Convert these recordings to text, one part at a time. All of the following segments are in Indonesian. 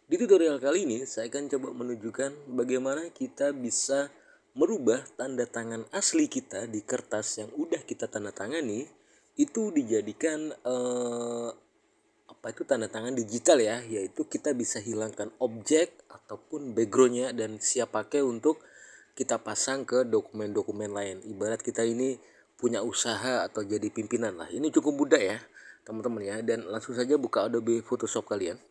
Di tutorial kali ini, saya akan coba menunjukkan bagaimana kita bisa merubah tanda tangan asli kita di kertas yang udah kita tanda tangani itu dijadikan tanda tangan digital ya, yaitu kita bisa hilangkan objek ataupun backgroundnya dan siap pakai untuk kita pasang ke dokumen-dokumen lain. Ibarat kita ini punya usaha atau jadi pimpinan lah. Ini cukup mudah ya teman-teman ya, dan langsung saja buka Adobe Photoshop kalian.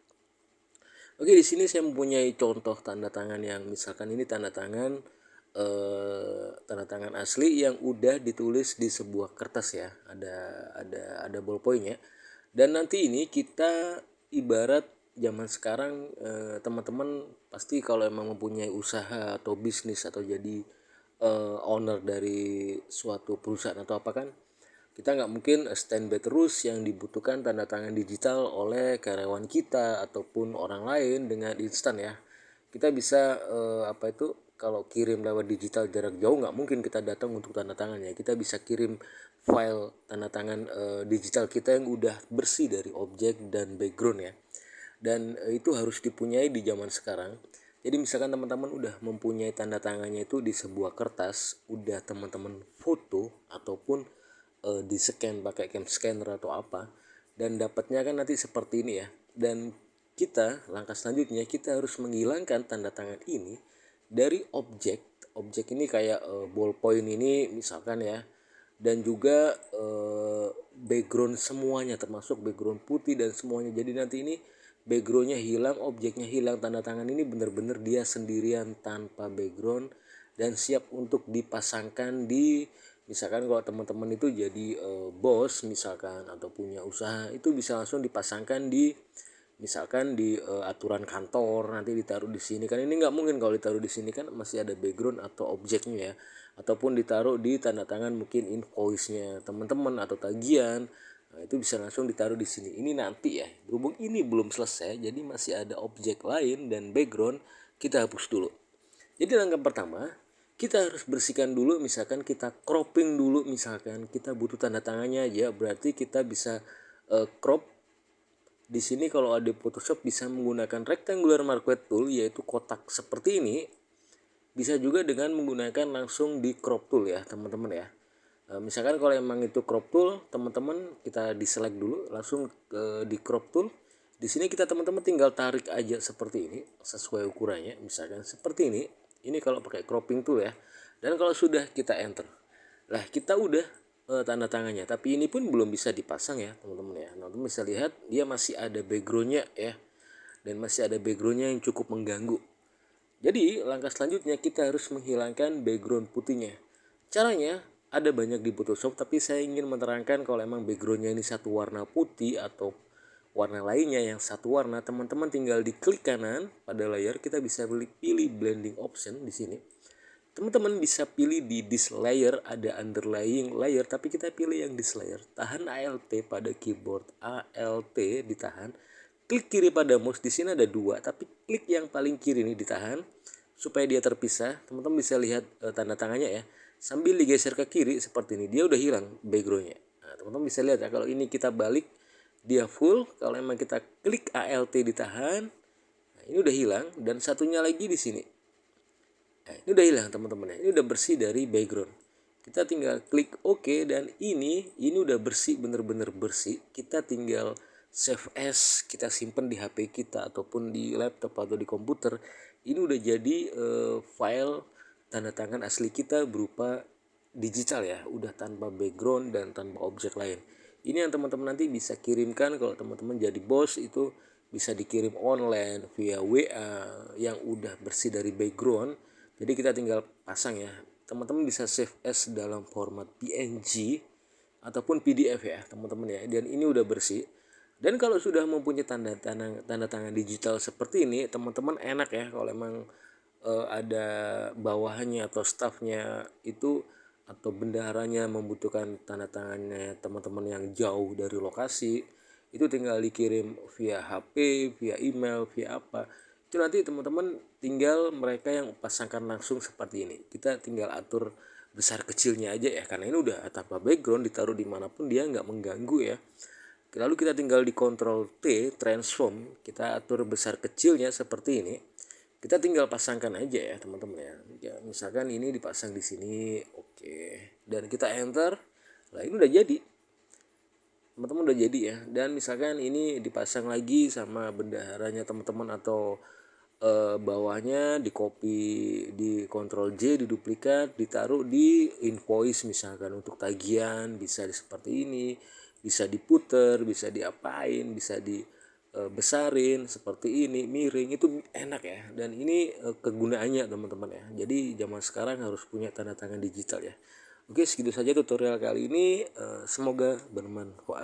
Oke, di sini saya mempunyai contoh tanda tangan yang misalkan ini tanda tangan asli yang udah ditulis di sebuah kertas ya. Ada ballpoint ya. Dan nanti ini kita ibarat zaman sekarang, teman-teman pasti kalau emang mempunyai usaha atau bisnis atau jadi owner dari suatu perusahaan atau apa kan, kita nggak mungkin standby terus yang dibutuhkan tanda tangan digital oleh karyawan kita ataupun orang lain dengan instan ya. Kita bisa kalau kirim lewat digital jarak jauh nggak mungkin kita datang untuk tanda tangannya. Kita bisa kirim file tanda tangan digital kita yang udah bersih dari objek dan background ya. Dan itu harus dipunyai di zaman sekarang. Jadi misalkan teman-teman udah mempunyai tanda tangannya itu di sebuah kertas, udah teman-teman foto ataupun di scan pakai cam scanner atau apa, dan dapatnya kan nanti seperti ini ya. Dan kita langkah selanjutnya kita harus menghilangkan tanda tangan ini dari objek ini kayak ballpoint ini misalkan ya, dan juga background semuanya termasuk background putih dan semuanya. Jadi nanti ini backgroundnya hilang, objeknya hilang, tanda tangan ini benar-benar dia sendirian tanpa background dan siap untuk dipasangkan di, misalkan kalau teman-teman itu jadi bos misalkan atau punya usaha, itu bisa langsung dipasangkan di misalkan di aturan kantor, nanti ditaruh di sini kan. Ini nggak mungkin kalau ditaruh di sini kan masih ada background atau objeknya ya, ataupun ditaruh di tanda tangan mungkin invoice-nya teman-teman atau tagihan. Nah, itu bisa langsung ditaruh di sini. Ini nanti ya, berhubung ini belum selesai jadi masih ada objek lain dan background, kita hapus dulu. Jadi langkah pertama, kita harus bersihkan dulu, misalkan kita cropping dulu, misalkan kita butuh tanda tangannya aja, berarti kita bisa crop. Di sini kalau ada Photoshop bisa menggunakan rectangular marquee tool, yaitu kotak seperti ini. Bisa juga dengan menggunakan langsung di crop tool ya teman-teman ya. Misalkan kalau emang itu crop tool, teman-teman kita di select dulu langsung di crop tool. Di sini kita teman-teman tinggal tarik aja seperti ini sesuai ukurannya, misalkan seperti ini. Ini kalau pakai cropping tool ya. Dan kalau sudah kita enter, lah kita udah tanda tangannya. Tapi ini pun belum bisa dipasang ya teman-teman ya. Nah, teman bisa lihat dia masih ada backgroundnya ya, dan masih ada backgroundnya yang cukup mengganggu. Jadi langkah selanjutnya kita harus menghilangkan background putihnya. Caranya ada banyak di Photoshop, tapi saya ingin menerangkan kalau emang backgroundnya ini satu warna putih atau warna lainnya yang satu warna, teman-teman tinggal diklik kanan pada layar, kita bisa pilih blending option di sini. Teman-teman bisa pilih di this layer, ada underlying layer, tapi kita pilih yang this layer. Tahan Alt pada keyboard, Alt ditahan. Klik kiri pada mouse, di sini ada dua, tapi klik yang paling kiri ini ditahan supaya dia terpisah. Teman-teman bisa lihat tanda tangannya ya. Sambil digeser ke kiri seperti ini, dia udah hilang backgroundnya. Nah, teman-teman bisa lihat ya, kalau ini kita balik dia full. Kalau emang kita klik Alt ditahan, nah ini udah hilang. Dan satunya lagi di sini. Nah, ini udah hilang teman-teman ya. Ini udah bersih dari background. Kita tinggal klik OK, dan ini udah bersih, bener-bener bersih. Kita tinggal save as, kita simpan di HP kita ataupun di laptop atau di komputer. Ini udah jadi file tanda tangan asli kita berupa digital ya, udah tanpa background dan tanpa objek lain. Ini yang teman-teman nanti bisa kirimkan kalau teman-teman jadi bos, itu bisa dikirim online via WA yang udah bersih dari background. Jadi kita tinggal pasang ya. Teman-teman bisa save as dalam format PNG ataupun PDF ya teman-teman ya. Dan ini udah bersih. Dan kalau sudah mempunyai tanda tangan digital seperti ini, teman-teman enak ya kalau emang ada bawahannya atau staffnya itu atau bendaharanya membutuhkan tanda tangannya teman-teman yang jauh dari lokasi, itu tinggal dikirim via HP, via email, via apa. Itu nanti teman-teman tinggal mereka yang pasangkan langsung seperti ini. Kita tinggal atur besar kecilnya aja ya, karena ini udah tanpa background, ditaruh dimanapun dia nggak mengganggu ya. Lalu kita tinggal di Ctrl T, transform, kita atur besar kecilnya seperti ini. Kita tinggal pasangkan aja ya teman-teman ya. Ya misalkan ini dipasang di sini, oke. Dan kita enter. Nah ini udah jadi. Teman-teman udah jadi ya. Dan misalkan ini dipasang lagi sama bendaharanya teman-teman atau bawahnya di copy di Ctrl J, diduplikat, ditaruh di invoice misalkan untuk tagihan, bisa seperti ini, bisa diputer, bisa diapain, bisa dibesarin seperti ini, miring, itu enak ya. Dan ini kegunaannya teman-teman ya. Jadi zaman sekarang harus punya tanda tangan digital ya. Oke, segitu saja tutorial kali ini, semoga bermanfaat.